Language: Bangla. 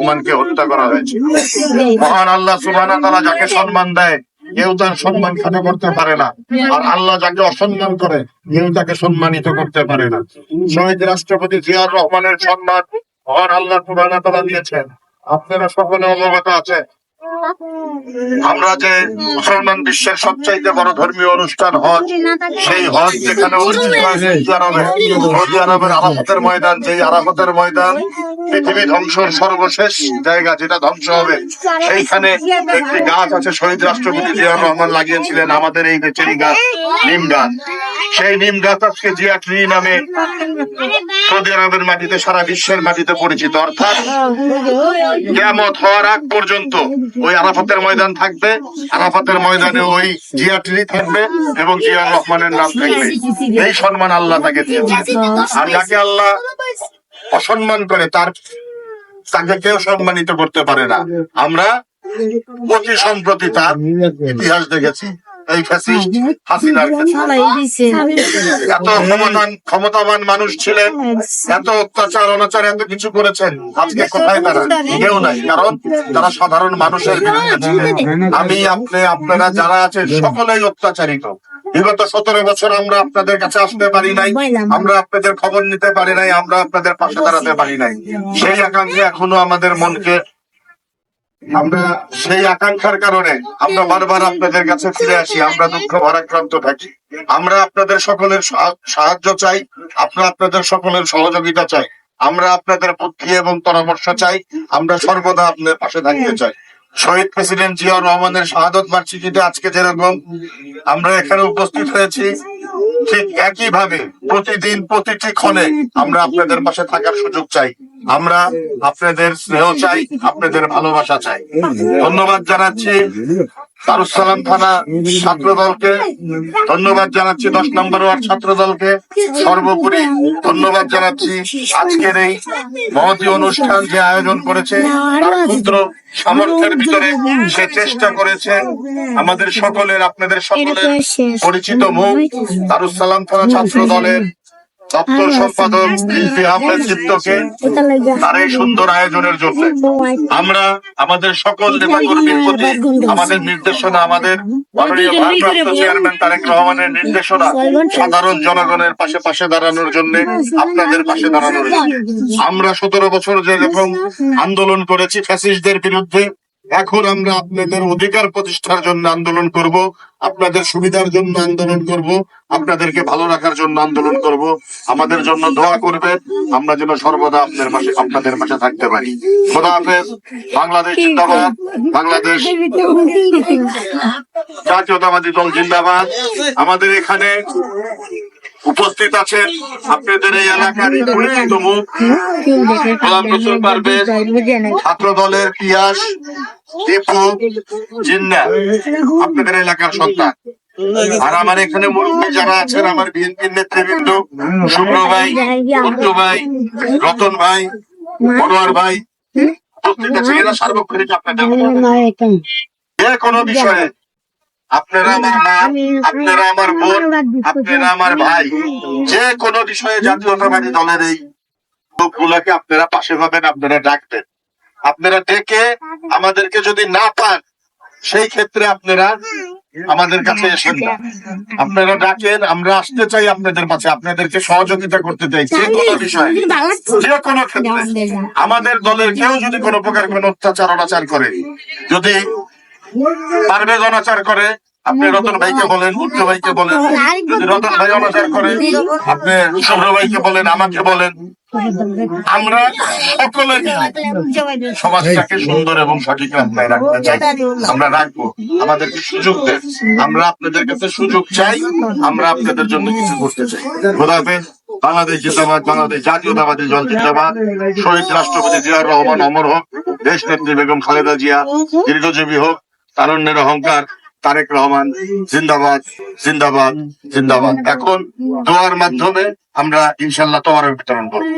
রহমানকে হত্যা করা হয়েছে। মহান আল্লাহ সুবহানাহু ওয়া তাআলা যাকে সম্মান দেয় কেউ তার সম্মান খাটো করতে পারে না, আর আল্লাহ যাকে অসম্মান করে কেউ তাকে সম্মানিত করতে পারে না। শহীদ রাষ্ট্রপতি জিয়াউর রহমানের সম্মান মহান আল্লাহ সুবহানাহু ওয়া তাআলা দিয়েছেন। আপনারা সকলে অবগত আছেন, আমরা যে মুসলমান বিশ্বের সবচাইতে বড় ধর্মীয় অনুষ্ঠান হজ, সেই হজ যেখানে অনুষ্ঠিত হয়েছে সৌদি আরবের আরাফাতের ময়দান, যেই আরাফাতের ময়দান পৃথিবী ধ্বংসের সর্বশেষ জায়গা, যেটা ধ্বংস হবে, সেইখানে একটি গাছ আছে শহীদ রাষ্ট্রপতি জিয়াউর রহমান লাগিয়েছিলেন, আমাদের এই নেচেরি গাছ, নিম গাছ। সেই নিম গাছ আজকে জিয়া ট্রি নামে সৌদি আরবের মাটিতে, সারা বিশ্বের মাটিতে পরিচিত। অর্থাৎ কিয়ামত হওয়ার আগ পর্যন্ত ওই আরাফাতের ময়দান থাকবে, আরাফাতের ময়দানে ওই জিয়া ট্রি থাকবে এবং জিয়া রহমানের নাম থাকবে। এই সম্মান আল্লাহ তাকে দিয়েছে। আর যাকে আল্লাহ অসম্মান করে তাকে কেউ সম্মানিত করতে পারে না। আমরা অতি সম্প্রতি তার ইতিহাস দেখেছি, এই ফ্যাসিস্ট হাসিনার এত ক্ষমতাবান মানুষ ছিলেন, এত অত্যাচার অনাচার এত কিছু করেছেন, আজকে কোথায় তারা? কেউ নাই, কারণ তারা সাধারণ মানুষের বিরুদ্ধে ছিলেন। আমি, আপনি, আপনারা যারা আছেন সকলেই অত্যাচারিত। বিগত 17 বছর আমরা আপনাদের কাছে আসতে পারি নাই, আমরা আপনাদের খবর নিতে পারি নাই, আমরা আপনাদের পাশে দাঁড়াতে পারি নাই। সেই আকাঙ্ক্ষা এখনো আমাদের মনকে, আমরা সেই আকাঙ্ক্ষার কারণে আমরা বারবার আপনাদের কাছে ফিরে আসি। আমরা দুঃখ ভারাক্রান্ত থাকি, আমরা আপনাদের সকলের সাহায্য চাই, আপনাদের সকলের সহযোগিতা চাই, আমরা আপনাদের বুদ্ধি এবং পরামর্শ চাই, আমরা সর্বদা আপনাদের পাশে থাকতে চাই। শহীদ প্রেসিডেন্ট জিয়াউর রহমানের শাহাদত বার্ষিকীতে আজকে যেরকম আমরা এখানে উপস্থিত হয়েছি, ঠিক একইভাবে প্রতিদিন প্রতিটি ক্ষণে আমরা আপনাদের পাশে থাকার সুযোগ চাই, আমরা আপনাদের স্নেহ চাই, আপনাদের ভালোবাসা চাই। ধন্যবাদ জানাচ্ছি দারুস সালাম থানা ছাত্র দলকে, ধন্যবাদ জানাচ্ছি 10 নম্বর ওয়ার্ড ছাত্র দলকে, সর্বোপরি ধন্যবাদ জানাচ্ছি আজকের এই মহতী অনুষ্ঠান যে আয়োজন করেছে, তার ক্ষুদ্র সামর্থ্যের ভিতরে সে চেষ্টা করেছে আমাদের সকলের, আপনাদের সকলের পরিচিত মুখ দারুস সালাম থানা ছাত্র দলের দপ্তর সম্পাদক রিজভী আহমেদ চিত্তকে তার এই সুন্দর আয়োজনের জন্য। আমরা আমাদের সকল নেতাকর্মীর প্রতি আমাদের নির্দেশনা, আমাদের মাননীয় ভারপ্রাপ্ত চেয়ারম্যান তারেক রহমানের নির্দেশনা, সাধারণ জনগণের পাশে দাঁড়ানোর জন্য, আপনাদের পাশে দাঁড়ানোর জন্য। আমরা 17 বছর যেরকম আন্দোলন করেছি ফ্যাসিস্টদের বিরুদ্ধে, এখন আমরা আপনাদের অধিকার প্রতিষ্ঠার জন্য আন্দোলন করব, আপনাদের সুবিধার জন্য আন্দোলন করব, আপনাদেরকে ভালো রাখার জন্য আন্দোলন করব। আমাদের জন্য দোয়া করবেন, আমরা যেন সর্বদা আপনাদের পাশে থাকতে পারি। খোদা হাফেজ। বাংলাদেশ জিন্দাবাদ, বাংলাদেশ জাতীয়তাবাদী দল জিন্দাবাদ। আমাদের এখানে উপস্থিত আছেন আপনাদের এই এলাকার পরিচিত মুখ গোলাম রসুল পারভেজ, ছাত্র দলের পিয়াস, দীপু, জিন্না, আপনাদের এলাকার সন্তান। আর আমার এখানে মুরব্বী যারা আছেন, আমার বিএনপির নেতৃবৃন্দ, শুভ্র ভাই, উত্তু ভাই, রতন ভাই, মনোয়ার ভাই উপস্থিত আছেন। এরা সার্বক্ষণিক আপনাদের যে কোনো বিষয়ে, আপনারা আমার মা, আপনারা আমার বোন, আপনারা আমার ভাই, যে কোনো বিষয়ে জাতীয়তাবাদী দলের এই লোকগুলাকে আপনারা পাশে পাবেন, আপনারা ডাকবেন। আপনারা ডেকে আমাদেরকে যদি না পান, সেই ক্ষেত্রে আপনারা আমাদের কাছে এসেন না, আপনারা ডাকেন, আমরা আসতে চাই আপনাদের কাছে, আপনাদেরকে সহযোগিতা করতে চাই যে কোনো বিষয়ে, যে কোনো ক্ষেত্রে। আমাদের দলের কেউ যদি কোনো প্রকার কোনো অত্যাচার অনাচার করে, যদি পারভেজ অনাচার করে, আপনি রতন ভাইকে বলেন, উচ্চ ভাইকে বলেন, যদি রতন ভাই অনাচার করে আপনি শুভ্র ভাইকে বলেন, আমাকে বলেন। আমরা সকলে সমাজটাকে সুন্দর এবং সঠিক রাস্তায় রাখতে চাই, আমরা রাখবো। আমাদেরকে সুযোগ দেন, আমরা আপনাদের কাছে সুযোগ চাই, আমরা আপনাদের জন্য কিছু করতে চাই। খোদা হাফেজ। বাংলাদেশ জিন্দাবাদ, বাংলাদেশ জাতীয়তাবাদী দল জিন্দাবাদ। শহীদ রাষ্ট্রপতি জিয়াউর রহমান অমর হোক, দেশ নেত্রী বেগম খালেদা জিয়া দীর্ঘজীবী হোক, তারুণ্যের অহংকার তারেক রহমান জিন্দাবাদ, জিন্দাবাদ, জিন্দাবাদ। এখন দোয়ার মাধ্যমে আমরা ইনশাল্লাহ তোমার বিতরণ করবো।